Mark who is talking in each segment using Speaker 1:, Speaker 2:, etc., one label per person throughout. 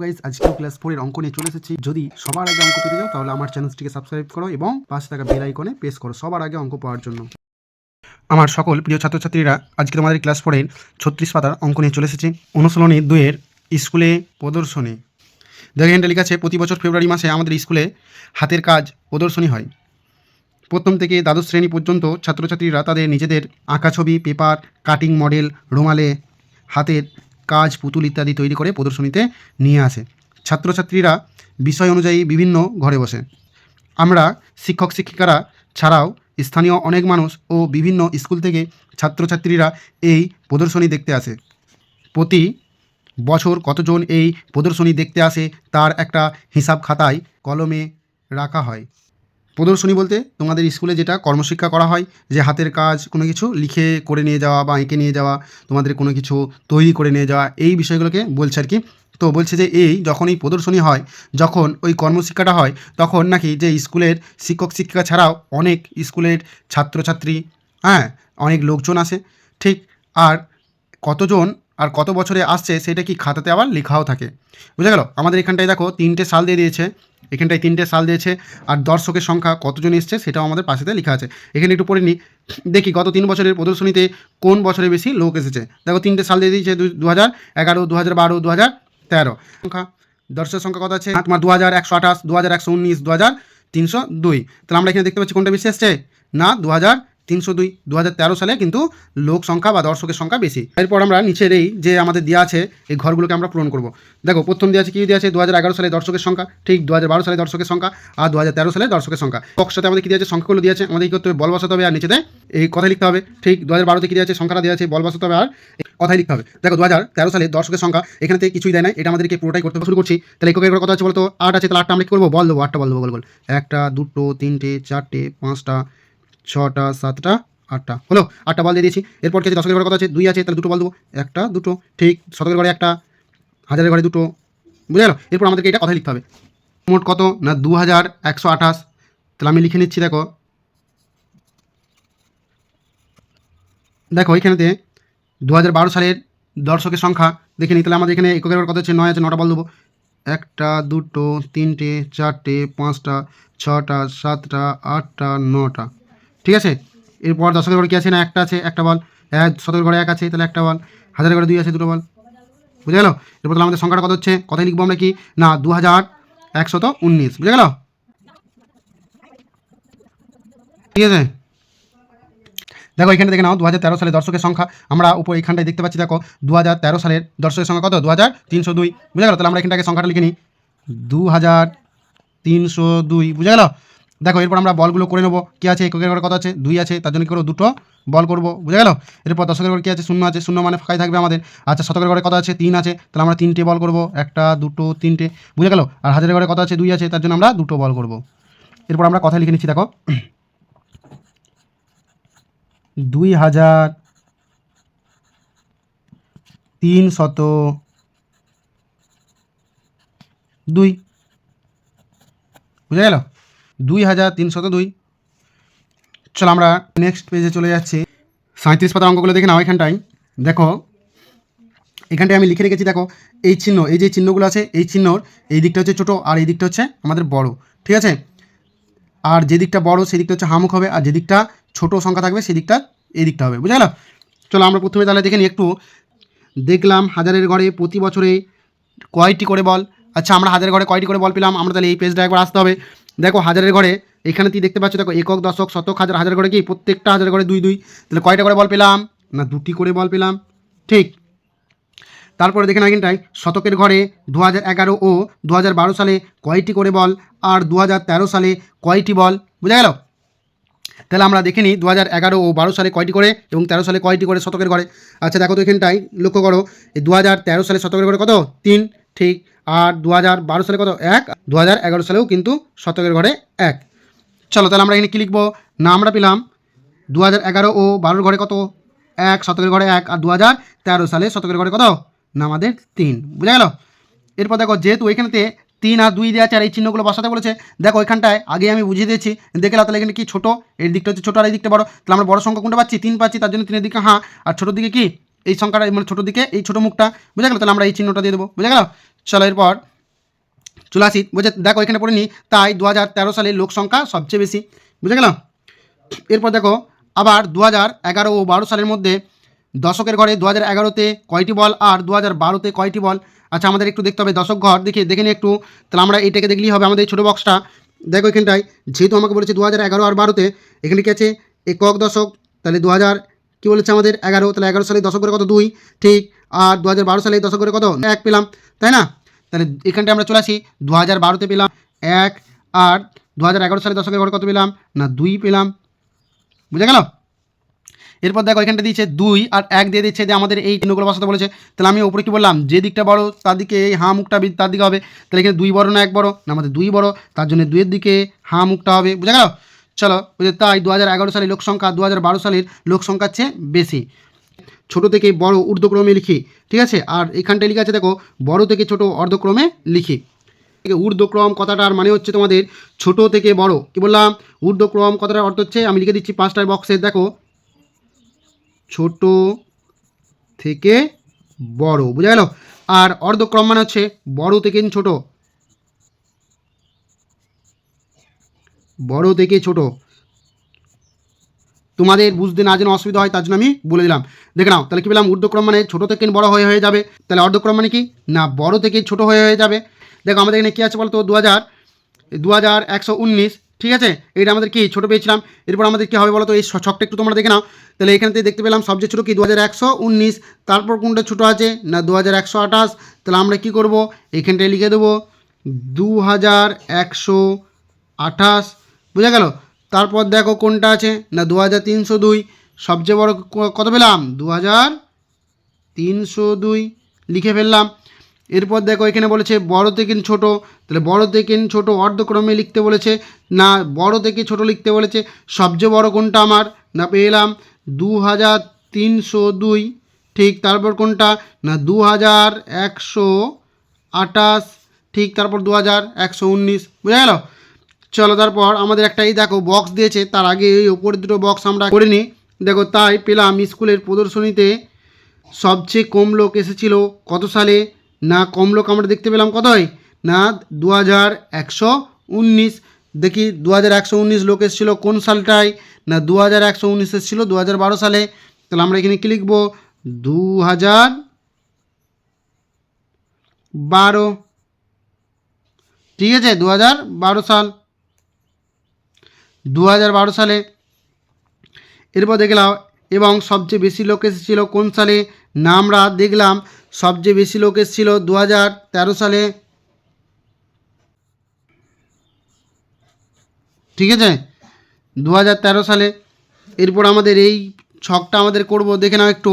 Speaker 1: Guys আজকে class 4 এর অঙ্ক নিয়ে চলে এসেছি। যদি সবার আগে অঙ্ক পেতে যাও তাহলে আমার চ্যানেলটিকে সাবস্ক্রাইব করো এবং পাশে থাকা বেল আইকনে প্রেস করো সবার আগে অঙ্ক পাওয়ার জন্য। আমার সকল প্রিয় ছাত্রছাত্রীরা আজকে তোমাদের ক্লাস 4 এর 36 পাতার অঙ্ক নিয়ে চলে এসেছি। অনুশীলনী 2 এর স্কুলে প্রদর্শনী। দেখেন এটা লেখা আছে, প্রতি বছর ফেব্রুয়ারি মাসে আমাদের স্কুলে হাতের কাজ প্রদর্শনী হয়। প্রথম থেকে দ্বাদশ শ্রেণী পর্যন্ত ছাত্রছাত্রীরা তাদের নিজেদের আঁকা ছবি, পেপার কাটিং, মডেল, রুমালে হাতের কাজ, পুতুল ইত্যাদি তৈরি করে প্রদর্শনীতে নিয়ে আসে। ছাত্রছাত্রীরা বিষয় অনুযায়ী বিভিন্ন ঘরে বসে। আমরা শিক্ষক শিক্ষিকারা ছাড়াও স্থানীয় অনেক মানুষ ও বিভিন্ন স্কুল থেকে ছাত্রছাত্রীরা এই প্রদর্শনী দেখতে আসে। প্রতি বছর কতজন এই প্রদর্শনী দেখতে আসে তার একটা হিসাব খাতায় কলমে রাখা হয়। প্রদর্শনী বলতে তোমাদের স্কুলে যেটা কর্মশিক্ষা করা হয়, যে হাতের কাজ কোনো কিছু লিখে করে নিয়ে যাওয়া বা এঁকে নিয়ে যাওয়া, তোমাদের কোনো কিছু তৈরি করে নিয়ে যাওয়া, এই বিষয়গুলোকে বলছে আর কি। তো বলছে যে যখন এই প্রদর্শনী হয়, যখন ওই কর্মশিক্ষাটা হয়, তখন নাকি যে স্কুলের শিক্ষক শিক্ষিকা ছাড়াও অনেক স্কুলের ছাত্রছাত্রী, অনেক লোকজন আসে, ঠিক। আর কতজন আর কত বছরে আসছে সেটা কি খাতাতে আবার লেখাও থাকে, বুঝা গেল। আমাদের এখানটায় দেখো 3টে সাল দিয়ে দিয়েছে, এখানটায় 3টে সাল দিয়েছে, আর দর্শকের সংখ্যা কতজন এসছে সেটাও আমাদের পাশেতে লেখা আছে। এখানে একটু পড়ে নিই, দেখি গত 3 বছরের প্রদর্শনীতে কোন বছরে বেশি লোক এসেছে। দেখো 3টে সাল দিয়ে দিয়েছে, 2011, 2012, 2013। সংখ্যা দর্শকের সংখ্যা কত আছে তোমার 2128, 2119, 2302। তাহলে আমরা এখানে দেখতে পাচ্ছি কোনটা বেশি এসছে না, 2302। 2013 সালে কিন্তু লোক সংখ্যা বা দর্শকের সংখ্যা বেশি। এরপর আমরা নিচের এই যে আমাদের দেওয়া আছে এই ঘরগুলোকে আমরা পূরণ করব। দেখো প্রথম দেওয়া আছে, কি দেওয়া আছে 2011 সালে দর্শকের সংখ্যা, ঠিক 2012 সালে দর্শকের সংখ্যা, আর 2013 সালে দর্শকের সংখ্যা। বক্সটাতে আমাদের কী দেওয়া আছে, সংখ্যাগুলো দিয়েছে, আমাদের কী করতে হবে, বল বসাতে হবে, আর নিচেতে এই কথাই লিখতে হবে। ঠিক 2012তে কী দেওয়া আছে, সংখ্যাটা দেওয়া আছে, বল বসাতে হবে আর কথাই লিখতে হবে। দেখো 2013 সালে দর্শকের সংখ্যা এখানে থেকে কিছুই দেয় না, এটা আমাদেরকে পুরোটাই করতে শুরু করছি। তাহলে এককের কথা আছে বলতো 8 আছে, তাহলে 8টা আমরা কী করবো, বল দেবো, 8টা বল দেবো, গোল 1টা 2টো 3টে 4টে 5টা 6টা 7টা 8টা, হলো 8টা বল দিয়ে দিয়েছি। এরপর কিছু দশকের ঘরে কথা আছে 2 আছে, তাহলে 2টো বল দেবো, 1টা 2টো, ঠিক। শতকের ঘরে 1টা, হাজারের ঘরে 2টো, বুঝে গেল। এরপর আমাদেরকে এটা কথাই লিখতে হবে। মোট কত না 2128, তাহলে আমি লিখে নিচ্ছি। দেখো এখানেতে 2012 সালের দর্শকের সংখ্যা দেখে নিই। তাহলে আমাদের এখানে এককের ঘরে কত আছে, 9 আছে, 9টা বল দেবো, 1টা 2টো 3টে 4টে 5টা 6টা 7টা 8টা 9টা, ঠিক আছে। এরপর দশকের ঘরে কী আছে না, 1টা আছে, 1টা বল। শতকের ঘরে 1 আছে, তাহলে 1টা বল। হাজারের ঘরে 2 আছে, 2টো বল, বুঝে গেল। এরপর তাহলে আমাদের সংখ্যাটা কত হচ্ছে, কথাই লিখবো আমরা কি না 2119, বুঝে গেল, ঠিক আছে। দেখো এখানে দেখে নাও 2013 সালের দর্শকের সংখ্যা আমরা উপর এইখানটায় দেখতে পাচ্ছি। দেখো 2013 সালের দর্শকের সংখ্যা কত, 2302, বুঝে গেল। তাহলে আমরা এখানটাকে সংখ্যাটা লিখে নিই 2302, বুঝে গেল। দেখো এরপর আমরা বলগুলো করে নেবো। কী আছে, এককের ঘরে কত আছে, 2 আছে, তার জন্য কী করবো, 2টো বল করবো, বুঝে গেল। এরপর দশকের ঘরে কী আছে, 0 আছে, 0 মানে ফাঁকাই থাকবে আমাদের। আচ্ছা শতকের ঘরে কত আছে, 3 আছে, তাহলে আমরা 3টে বল করবো, 1টা 2টো 3টে, বুঝে গেল। আর হাজারের ঘরে কত আছে, 2 আছে, তার জন্য আমরা 2টো বল করবো। এরপর আমরা কথা লিখে নিচ্ছি। দেখো 2302, বুঝে গেল, 2302। চলো আমরা নেক্সট পেজে চলে যাচ্ছি। 37 পাতার অঙ্কগুলো দেখে নাও। এখানটায় দেখো, এখানটায় আমি লিখে রেখেছি। দেখো এই চিহ্ন, এই যে চিহ্নগুলো আছে, এই চিহ্নর এই দিকটা হচ্ছে ছোটো আর এই দিকটা হচ্ছে আমাদের বড়, ঠিক আছে। আর যে দিকটা বড় সেই দিকটা হচ্ছে হামুখ হবে, আর যে দিকটা ছোটো সংখ্যা থাকবে সেই দিকটা এই দিকটা হবে, বুঝে গেল। চলো আমরা প্রথমে তাহলে দেখে নিই একটু। দেখলাম হাজারের ঘরে প্রতি বছরে কয়টি করে বল। আচ্ছা আমরা হাজারের ঘরে কয়টি করে বল পেলাম, আমরা তাহলে এই পেজটা একবার আসতে হবে। দেখো হাজারের ঘরে এখানে তুই দেখতে পাচ্ছ, দেখো একক দশক শতক হাজার, হাজার ঘরে কি প্রত্যেকটা হাজারের ঘরে 2 2, তাহলে কয়টা করে বল পেলাম না, 2টি করে বল পেলাম, ঠিক। তারপরে দেখে না এখানটায় শতকের ঘরে 2011 ও 2012 সালে কয়টি করে বল, আর 2013 সালে কয়টি বল, বোঝা গেল। তাহলে আমরা দেখে নিই 2011 ও 12 সালে কয়টি করে এবং 13 সালে কয়টি করে শতকের ঘরে। আচ্ছা দেখো তো এখানটায় লক্ষ্য করো, এই 2013 সালে শতকের ঘরে কত, 3, ঠিক। আর 2012 সালে কত, 1। 2011 সালেও কিন্তু শতকের ঘরে 1। চলো তাহলে আমরা এখানে কী লিখবো না, আমরা পেলাম 2011 ও 12 ঘরে কত, 1, শতকের ঘরে 1। আর 2013 সালে শতকের ঘরে কত না, আমাদের 3, বুঝা গেল। এরপর দেখো যেহেতু এখানেতে 3 আর 2 দেওয়া আছে আর এই চিহ্নগুলো বসাতে বলেছে, দেখো এখানটায় আগে আমি বুঝিয়ে দিয়েছি, দেখে নাও। তাহলে এখানে কি ছোটো, এর দিকটা হচ্ছে ছোটো আর এই দিকটা বড়, তাহলে আমরা বড় সংখ্যা কোনটা পাচ্ছি, 3 পাচ্ছি, তার জন্য 3-এর দিকে আর ছোটোর দিকে কি এই সংখ্যাটা, মানে ছোটোর দিকে এই ছোটো মুখটা, বুঝা গেল। তাহলে আমরা এই চিহ্নটা দিয়ে দেবো, বুঝা গেল। চলো এরপর চলে আসি, বুঝে দেখো এখানে পড়ে নি, তাই 2013 সালে লোক সংখ্যা সবচেয়ে বেশি, বুঝে গেল। এরপর দেখো আবার 2011 ও 12 সালের মধ্যে দশকের ঘরে 2011-তে কয়টি বল আর 2012-তে কয়টি বল। আচ্ছা আমাদের একটু দেখতে হবে দশক ঘর, দেখে নিই একটু। তাহলে আমরা এইটাকে দেখলেই হবে, আমাদের ছোটো বক্সটা দেখো এখানটায়, যেহেতু আমাকে বলেছে 2011 আর 12-তে, এখানে কি আছে একক দশক, তাহলে 2000 কী বলেছে আমাদের 11, তাহলে 11 সালে দশক করে কত 2, ঠিক। আর 2012 সালে দশক করে কত 1 পেলাম, তাই না। তাহলে এখানটায় আমরা চলে আসি, 2012-তে পেলাম 1, আর 2011 সালে দশকের ঘরে কত পেলাম না 2 পেলাম, বুঝে গেল। এরপর দেখো এখানটা দিয়েছে 2 আর 1 দিয়ে দিচ্ছে যে আমাদের এই চিহ্নগুলো বসাতে বলেছে। তাহলে আমি উপরে কি বললাম, যে দিকটা বড় তার দিকে এই হাঁ মুখটা তার দিকে হবে। তাহলে এখানে 2 বড় না 1 বড় না, আমাদের 2 বড়, তার জন্য 2-এর দিকে হাঁ মুখটা হবে, বুঝে গেল। চলো বুঝে, তাই 2011 সালের লোক সংখ্যা 2012 সালের লোক সংখ্যার চেয়ে বেশি। ছোট থেকে বড় ঊর্ধ্বক্রমে লিখি, ঠিক আছে। আর এখানটায় লিখে আছে দেখো, বড় থেকে ছোট অর্ধক্রমে লিখি। ঊর্ধ্বক্রম কথাটার মানে হচ্ছে তোমাদের ছোট থেকে বড়, কি বললাম, ঊর্ধ্বক্রম কথাটার অর্থ হচ্ছে, আমি লিখে দিচ্ছি 5টার বক্সে, দেখো ছোট থেকে বড়, বুঝা গেল। আর অর্ধক্রম মানে হচ্ছে বড় থেকে ছোট, বড় থেকে ছোট। তোমাদের বুঝতে না যেন অসুবিধা হয় তার জন্য আমি বলে দিলাম, দেখে নাও। তাহলে কী পেলাম, ঊর্ধ্বক্রম মানে ছোট থেকে বড় হয়ে যাবে, তাহলে অর্ধক্রম মানে কি না বড় থেকে ছোট হয়ে যাবে। দেখো আমাদের এখানে কী আছে বলতো, 2119, ঠিক আছে, এটা আমাদের কি ছোটো পেয়েছিলাম। এরপর আমাদের কী হবে বলো তো, এই ছকটা একটু তোমরা দেখে নাও। তাহলে এখান থেকে দেখতে পেলাম সবচেয়ে ছোটো কি 2119, তারপর কোনটা ছোটো আছে না 2128। তাহলে আমরা কি করব, এখানটায় লিখে দেবো 2128, বুঝা গেল। তারপর দেখো কোনটা আছে না 2302, সবচেয়ে বড় কত পেলাম 2302, লিখে ফেললাম। এরপর দেখো এখানে বলেছে বড় থেকে ছোট, তাহলে বড় থেকে ছোট অর্ধক্রমে লিখতে বলেছে না বড় থেকে ছোট লিখতে বলেছে, সবচেয়ে বড় কোনটা আমার না পেলাম 2302, ঠিক। তারপর কোনটা না 2128, ঠিক। তারপর 2119, বুঝা গেল। চলো তারপর আমাদের একটাই দেখো বক্স দিয়েছে, তার আগে এই ওপরের দুটো বক্স আমরা করে নিই। দেখো তাই পেলাম স্কুলের প্রদর্শনীতে সবচেয়ে কম লোক এসেছিল কত সালে না কম লোক আমরা দেখতে পেলাম কত হয় না 2119। দেখি 2119 লোক এসেছিলো কোন সালটায় না 2119 এসেছিলো 2012 সালে। তাহলে আমরা এখানে কী লিখবো 2012, ঠিক আছে, 2012 সাল, 2012 সালে। এরপর দেখলাম এবং সবচেয়ে বেশি লোক এসেছিলো কোন সালে না আমরা দেখলাম সবচেয়ে বেশি লোক এসেছিলো 2013 সালে, ঠিক আছে, 2013 সালে। এরপর আমাদের এই ছকটা আমাদের করব, দেখে নাও একটু।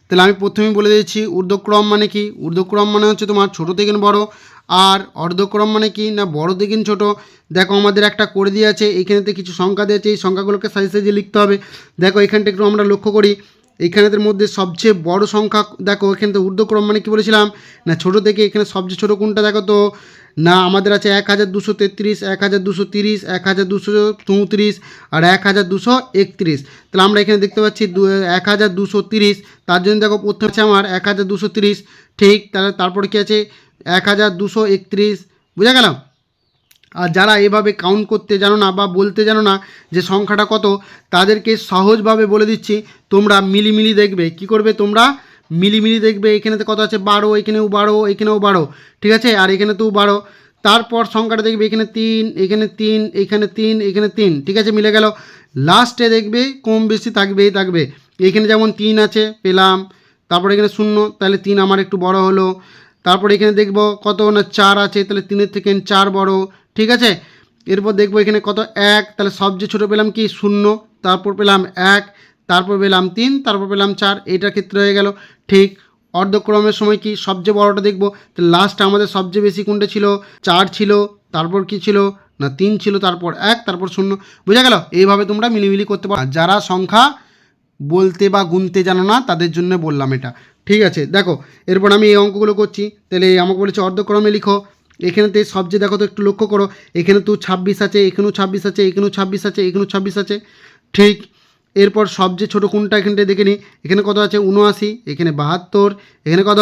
Speaker 1: তাহলে আমি প্রথমেই বলে দিয়েছি ঊর্ধ্বক্রম মানে কি, ঊর্ধ্বক্রম মানে হচ্ছে তোমার ছোটো থেকে বড়, আর অর্ধক্রম মানে কি না বড় থেকে ছোট। দেখো আমাদের একটা করে দিয়ে আছে, এইখানেতে কিছু সংখ্যা দিয়েছে, এই সংখ্যাগুলোকে সাইজ সাইজে লিখতে হবে। দেখো এখানটা একটু আমরা লক্ষ্য করি, এইখানের মধ্যে সবচেয়ে বড় সংখ্যা দেখো, এখানে তো ঊর্ধ্বক্রম মানে কি বলেছিলাম না ছোটো থেকে, এখানে সবচেয়ে ছোটো কোনটা দেখো তো না আমাদের আছে 1233, 1230, 1234 আর 1231। তাহলে আমরা এখানে দেখতে পাচ্ছি 1230, তার জন্য দেখো প্রথমে আছে আমার 1230, ঠিক। তাহলে তারপরে কী আছে 1231, বোঝা গেল। আর যারা এভাবে কাউন্ট করতে জানো না বা বলতে জানো না যে সংখ্যাটা কত, তাদেরকে সহজভাবে বলে দিচ্ছি, তোমরা মিলিমিলি দেখবে, কি করবে তোমরা মিলিমিলি দেখবে, এখানেতে কত আছে 12, এখানেও 12, এখানেও 12, ঠিক আছে, আর এখানে তো 12। তারপর সংখ্যাটা দেখবে এখানে 3, এখানে 3, এখানে 3, এখানে 3, ঠিক আছে, মিলে গেল। লাস্টে দেখবে কম বেশি থাকবেই থাকবে, এখানে যেমন 3 আছে পেলাম, তারপর এখানে 0, তাহলে 3 আমার একটু বড় হলো। তারপর এখানে দেখব কত না 4 আছে, তাহলে 3-এর থেকে 4 বড়, ঠিক আছে। এরপর দেখবো এখানে কত 1, তাহলে সবচেয়ে ছোটো পেলাম কি 0, তারপর পেলাম 1, তারপর পেলাম 3, তারপর পেলাম 4, এইটার ক্ষেত্রে হয়ে গেল, ঠিক। অর্ধক্রমের সময় কি সবচেয়ে বড়টা দেখবো, তো লাস্ট আমাদের সবচেয়ে বেশি কোনটা ছিল 4 ছিল, তারপর কি ছিল না 3 ছিল, তারপর 1, তারপর 0, বোঝা গেল। এইভাবে তোমরা মিলিমিলি করতে পারো। যারা সংখ্যা বলতে বা গুনতে জানো না তাদের জন্য বললাম এটা, ঠিক আছে। দেখো এরপর আমি এই অঙ্কগুলো করছি, তাহলে আমাকে বলেছে অর্ধক্রমে লিখো। এখানেতে সবচেয়ে দেখো তো একটু লক্ষ্য করো, এখানে তো 26 আছে, এখানেও 26 আছে, এখানেও 26 আছে, এখানেও 26 আছে, ঠিক। এরপর সবচেয়ে ছোটো কোনটা এখানটায় দেখে নিই, এখানে কত আছে 79, এখানে 72, এখানে কত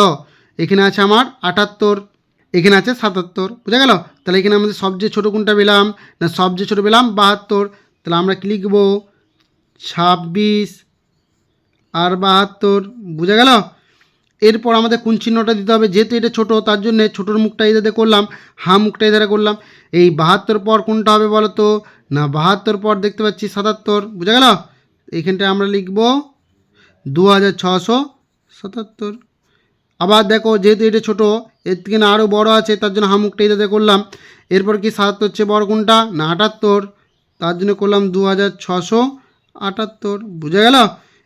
Speaker 1: এখানে আছে আমার 78। এখানে আছে 77, বুঝা গেল? তাহলে এখানে আমাদের সবচেয়ে ছোটো কোনটা পেলাম না, সবচেয়ে ছোটো পেলাম 72। তাহলে আমরা কি লিখব, 26 আর 72, বুঝা গেল? এরপর আমাদের কোন চিহ্নটা দিতে হবে, যেহেতু এটা ছোটো তার জন্য ছোটোর মুখটা এধারে করলাম, মুখটা এধারে করলাম। এই 72 পর কোনটা হবে বলো তো, না 72 পর দেখতে পাচ্ছি 77, বুঝা গেল? এইখানটায় আমরা লিখব 2677। আবার দেখো যেহেতু এটা ছোটো, এর থেকে না আরও বড়ো আছে, তার জন্য মুখটা এধারে করলাম। এরপর কি 77 চেয়ে বড় কোনটা না 78, তার জন্য করলাম 2678, বুঝা গেল?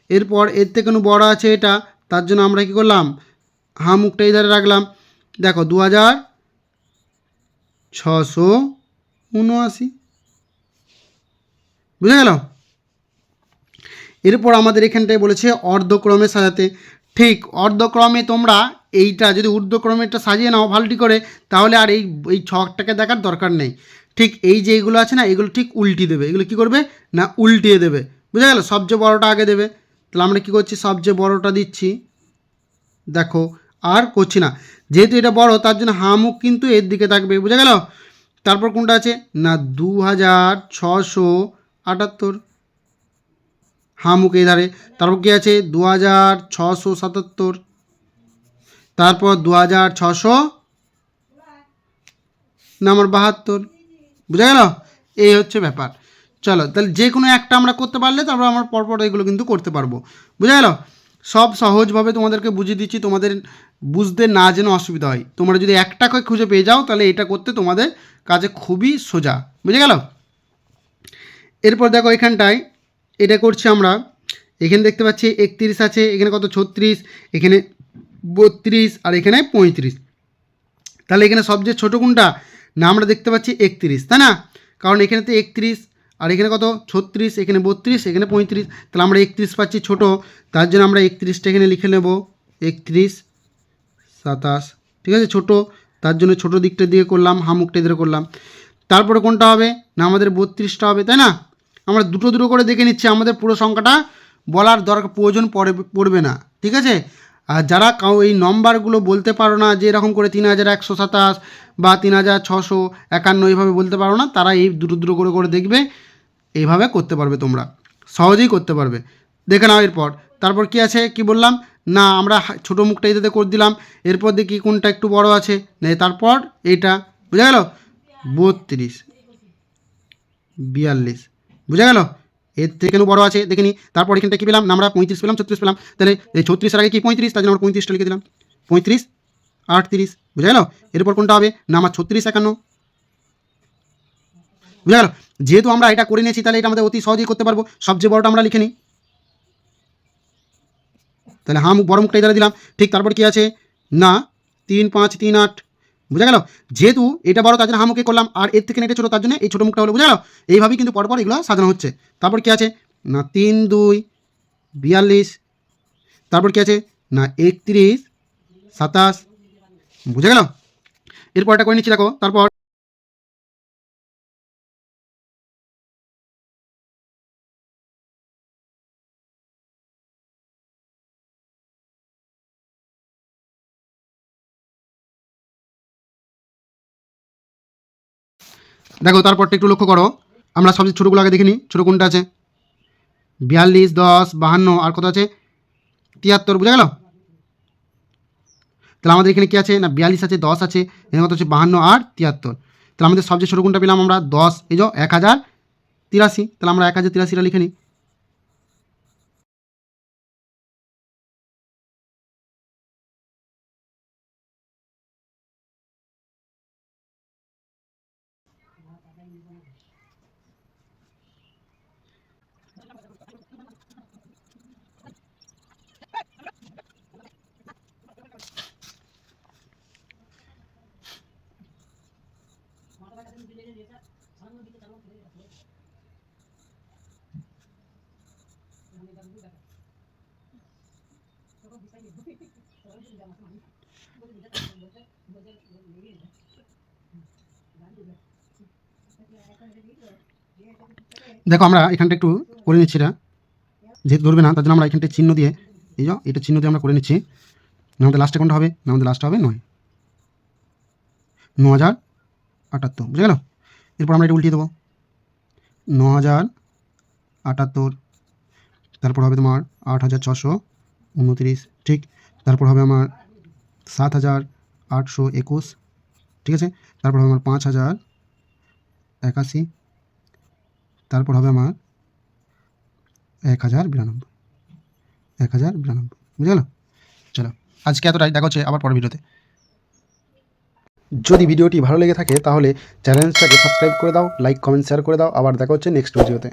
Speaker 1: এরপর এর থেকে বড় আছে এটা, তার জন্য আমরা কি করলাম, মুখটা এধারে রাখলাম। দেখো 2679, বুঝা গেল? এরপর আমাদের এখানটায় বলেছে অর্ধক্রমে সাজাতে। ঠিক অর্ধক্রমে তোমরা এইটা যদি ঊর্ধ্বক্রমেরটা সাজিয়ে নাও ভালোটি করে, তাহলে আর এই ছকটাকে দেখার দরকার নেই। ঠিক এই যে এইগুলো আছে না, এগুলো ঠিক উল্টি দেবে। এগুলো কি করবে না, উল্টিয়ে দেবে, বুঝা গেল? সবচেয়ে বড়টা আগে দেবে। তাহলে আমরা কি করছি, সবচেয়ে বড়টা দিচ্ছি, দেখো আর করছি না। যেহেতু এটা বড় তার জন্য মুখ কিন্তু এর দিকে থাকবে, বুঝা গেল? তারপর কোনটা আছে না 2678, মুখ এই ধারে। তারপর কী আছে 2677, তারপর 2672, বুঝা গেল? এই হচ্ছে ব্যাপার। চলো তাহলে যে কোনো একটা আমরা করতে পারলে তারপর আমরা পরপর এগুলো কিন্তু করতে পারবো, বুঝা গেল? সব সহজভাবে তোমাদেরকে বুঝিয়ে দিচ্ছি, তোমাদের বুঝতে না যেন অসুবিধা হয়। তোমরা যদি একটা করে খুঁজে পেয়ে যাও তাহলে এটা করতে তোমাদের কাছে খুবই সোজা, বুঝে গেল? এরপর দেখো এখানটায় এটা করছি আমরা, এখানে দেখতে পাচ্ছি 31 আছে, এখানে কত 36, এখানে 32 আর এখানে 35। তাহলে এখানে সবচেয়ে ছোটো কোনটা না, আমরা দেখতে পাচ্ছি 31, তাই না? কারণ এখানে তো 31 আর এখানে কত 36, এখানে 32, এখানে 35। তাহলে আমরা 31 পাচ্ছি ছোটো, তার জন্য আমরা 31টা এখানে লিখে নেব, 31 27, ঠিক আছে? ছোটো, তার জন্য ছোটো দিকটা দিয়ে করলাম, মুখটা এদের করলাম। তারপরে কোনটা হবে না, আমাদের 32টা হবে, তাই না? আমরা দুটো দুটো করে দেখে নিচ্ছি, আমাদের পুরো সংখ্যাটা বলার দরকার প্রয়োজন পড়বে না, ঠিক আছে? আর যারা এই নম্বরগুলো বলতে পারো না, যে এরকম করে 3127 বা 3651 এইভাবে বলতে পারো না, তারা এই দুটো দুটো করে করে দেখবে, এইভাবে করতে পারবে, তোমরা সহজেই করতে পারবে। দেখে নাও এরপর। তারপর কি আছে কি বললাম না, আমরা ছোটো মুখটা এটাতে করে দিলাম। এরপর দেখি কোনটা একটু বড় আছে, তারপর এইটা, বুঝা গেল? 32 42, বুঝা গেল? এর থেকে বড় আছে দেখিনি। তারপর এখানটা কী পেলাম না, আমরা 35 পেলাম, 36 পেলাম। তাহলে এই 36 আগে কি 35, তার জন্য আমরা 35টা লিখে দিলাম, 35 38, বুঝা গেল? এরপর কোনটা হবে না, আমার 36 51, বুঝা গেল? যেহেতু আমরা এটা করে নিয়েছি তাহলে এটা আমাদের অতি সহজেই করতে পারবো। সবচেয়ে বড়টা আমরা লিখে নিই, তাহলে বড় মুখটা এখানে দিলাম। ঠিক তারপর কি আছে না 3538, বুঝা গেল? যেহেতু এটা বড় তার জন্য মুখে করলাম, আর এর থেকে এটা ছোটো তার জন্য এই ছোটো মুখটা হলো, বুঝা গেল? এইভাবেই কিন্তু পরপর এগুলো সাজানো হচ্ছে। তারপর কি আছে না 3242, তারপর কি আছে না 31 27, বুঝা গেল? এরপর এটা করে নিচ্ছি, দেখো। তারপর দেখো তারপরটা একটু লক্ষ্য করো, আমরা সবচেয়ে ছোটোগুলো আগে দেখে নিই। ছোটো কোনটা আছে 42 10 52 আর কত আছে 73, বুঝা গেল? তাহলে আমাদের এখানে কী আছে না 42 আছে, 10 আছে, এখানে কত হচ্ছে 52 আর 73। তাহলে আমাদের সবচেয়ে ছোটো কোনটা পেলাম আমরা 10, এই যে 1083। তাহলে আমরা 1083টা লিখে নিই। দেখো আমরা এখানটা একটু করে নিচ্ছি, এটা যেহেতু ধরবে না তার জন্য আমরা এখানটা চিহ্ন দিয়ে, এই যে এটা চিহ্ন দিয়ে আমরা করে নিচ্ছি। আমাদের লাস্টে কোনটা হবে না, আমাদের লাস্টে হবে 9। 9,078, বুঝে গেল? এরপর আমরা এটা উল্টিয়ে দেবো, 9,078, তারপর হবে তোমার 8,629, ঠিক। তারপর হবে আমার 7,821, ঠিক আছে। তারপর হবে আমার 5,081, তারপর হবে আমার 1,092, 1,092, বুঝে গেল? চলো আজকে এতটাই, দেখা হচ্ছে আবার পরের ভিডিওতে। যদি ভিডিওটি ভালো লেগে থাকে তাহলে চ্যানেলটাকে সাবস্ক্রাইব করে দাও, লাইক কমেন্ট শেয়ার করে দাও। আবার দেখা হচ্ছে নেক্সট ভিডিওতে।